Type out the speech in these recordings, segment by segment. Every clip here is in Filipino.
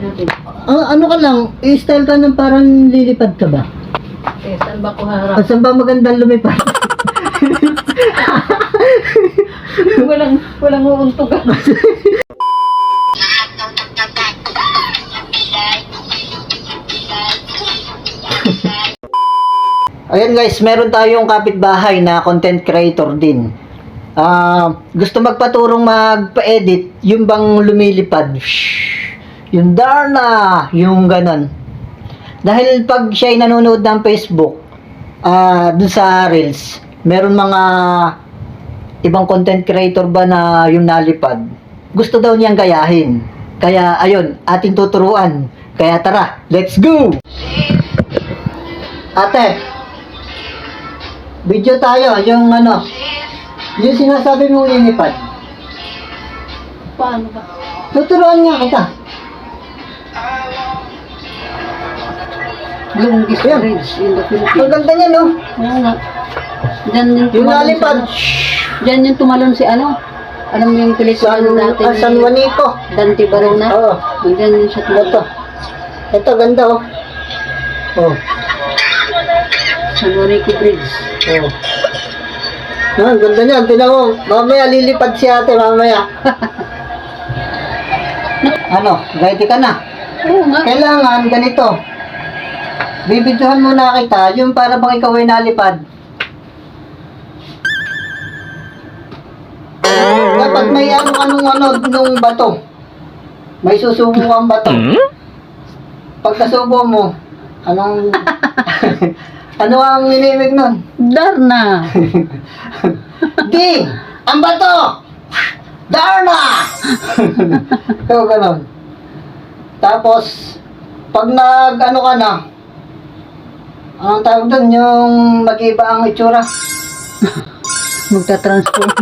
natin. Ano ka lang, i-style ka ng parang lilipad ka ba? Saan ba ko harap? Saan ba magandang lumipad? walang uuntugan. Ayan guys, meron tayong kapitbahay na content creator din. Gusto magpaturong magpa-edit, yung bang lumilipad. Yung Darna, yung ganon. Dahil pag siya ay nanonood ng Facebook, dun sa Reels, meron mga ibang content creator ba na yung nalipad. Gusto daw niyang gayahin. Kaya ayun, ating tuturuan. Kaya tara, let's go! Ate, video tayo, yung yung sinasabi mong lilipad. Paano ba? Tuturuan nga kita. Yung Ayan. discourage in the Philippines. Ang ganda niya, no? Oo nga. Diyan yung Yung tumalon nalipad. Diyan yung tumalon si ano? Alam mo yung pelikula natin? San Juanico. Dante Barona? Oo. Diyan yung siya Ito. Ito, ganda, oh. Oh. San Juanico Bridge. Oh. Ang ganda niya. Tinan mo. Mamaya lilipad si ate, mamaya. Ready ka na? Oo nga. Kailangan ganito. Bibidyohan muna kita, yung para bang ikaw ay nalipad. Dapat may nung bato. May susubo kang bato. Pag nasubo mo, ano ang iniwig nun? Darna. Di! Ang bato! Darna! So, ganon. Tapos, pag ka na, anong tawag doon? Yung mag-iba ang itsura. Magta-transform.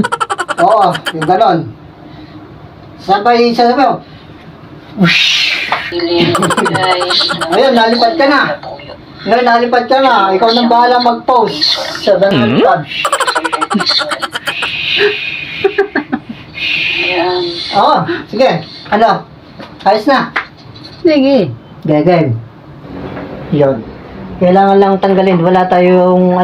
Oo, yung ganon. Sabay mo. Whoosh! Ayun, nalipad ka na. Ngayon, nalipad ka na. Ikaw nang bahala mag-post sa nalipad. Oo, sige. Ayos na. Sige. Game. Yun. Kailangan lang tanggalin. Wala tayong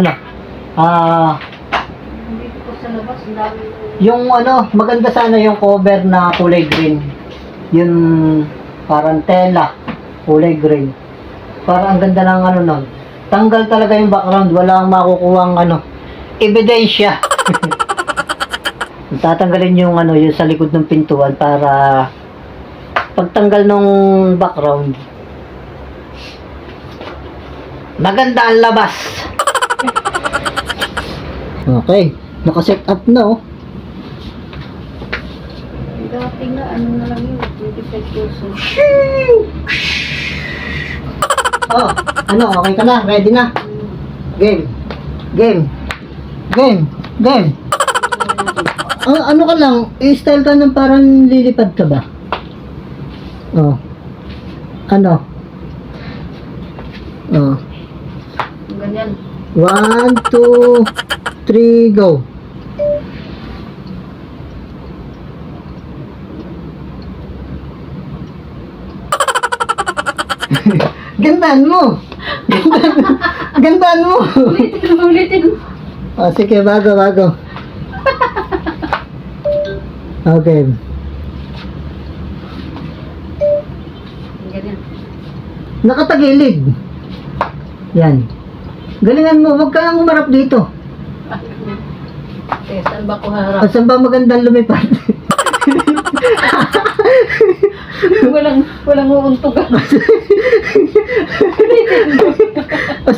yung maganda sana yung cover na kulay green. Yung parang tela, kulay green. Parang ang ganda ng nun. Tanggal talaga yung background. Wala kang makukuhang ebidensya. Tatanggalin yung yung sa likod ng pintuan para pagtanggal ng background, maganda ang labas. Okay, naka-set up na, oh. Dati nga, na lang yun, 25%. Okay ka na? Ready na? Game. Ka lang, i-style ka ng parang lilipad ka ba? Ganyan. 1, 2, 3, go. Gandaan mo. Gandaan mo. Ulitin. Sige, bago. Okay. Ganyan. Nakatagilid. Yan. Galingan mo, huwag ka nang umarap dito. Saan ba ko harap? Saan ba magandang lumipad? walang uuntugan.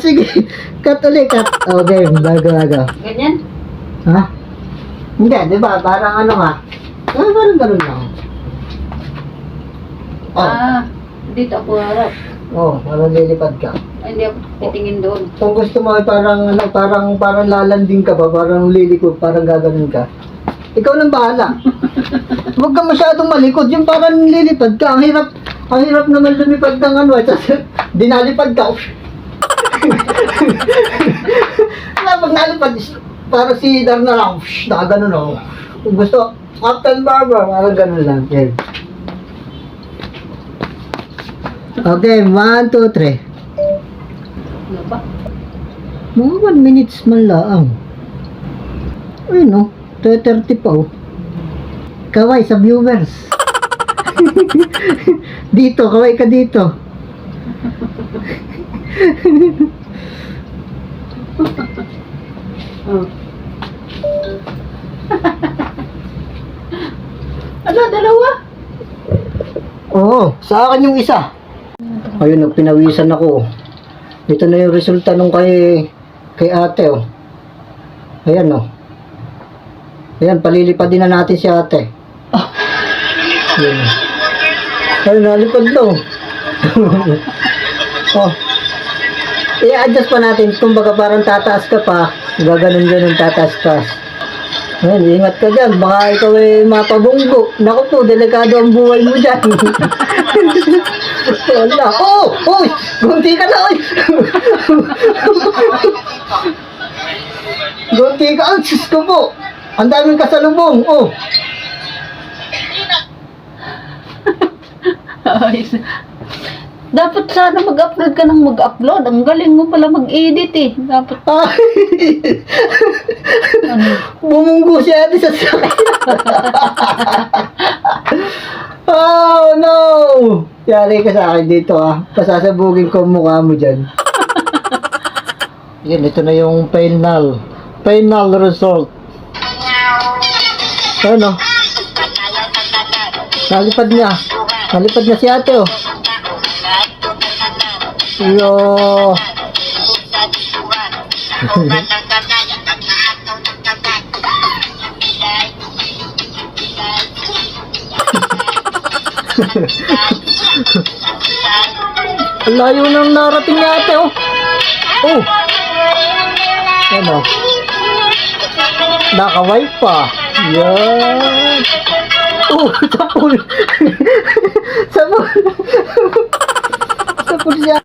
Sige, cut ulit. Okay, bago. Ganyan? Ha? Hindi, di ba? Parang parang ganun lang. Dito ako harap. Parang lilipad ka. Hindi ako titingin doon. Kung gusto mo ay parang lalanding ka ba, parang lilikod, parang gaganon ka. Ikaw nang bahala. Huwag kang masyadong malikod, yung parang lilipad ka. Ang hirap naman lumipad ng dinalipad ka. Pag nalipad, parang si Darna lang, nakaganon. Kung gusto, Captain Barber, parang ganon lang. Okay, 1, 2, 3. Ano ba? Mga 1 minutes man lang. Ay no, 2:30 pa oh. Kaway sa viewers. Dito, kaway ka dito. Oh. Ano, dalawa? Oo, sa akin yung isa. Ayun, nagpinawisan ako. Ito na yung resulta nung kay ate oh. Ayan oh. Ayan, palilipad din na natin si ate. Ayan. Ay, nalipad daw. Oh. I-adjust pa natin. Kumbaga parang tataas ka pa. Gaganon-ganon tataas-taas. Ayan, ingat ka dyan. Baka ikaw ay mapabunggo. Naku po, delikado ang buhay mo dyan. Wala. Oh! Uy! Gunti ka na! Uy! Gunti ka! Ang sus ko po! Ang daming kasalubong! Oh! Ayos. Dapat sana mag-upload ka ng mag-upload. Ang galing mo pala mag-edit eh. Dapat. Ano? Bumunggo si ate sa sakit. Oh no! Yari ka sa akin dito ah. Pasasabugin ko ang mukha mo dyan. Yan, ito na yung final result. Ano? Nalipad niya si ate oh. Yo. Ang layo nang narating niya ate oh. Oh. Ano? Nakaway pa. Yan. Oh, tapol.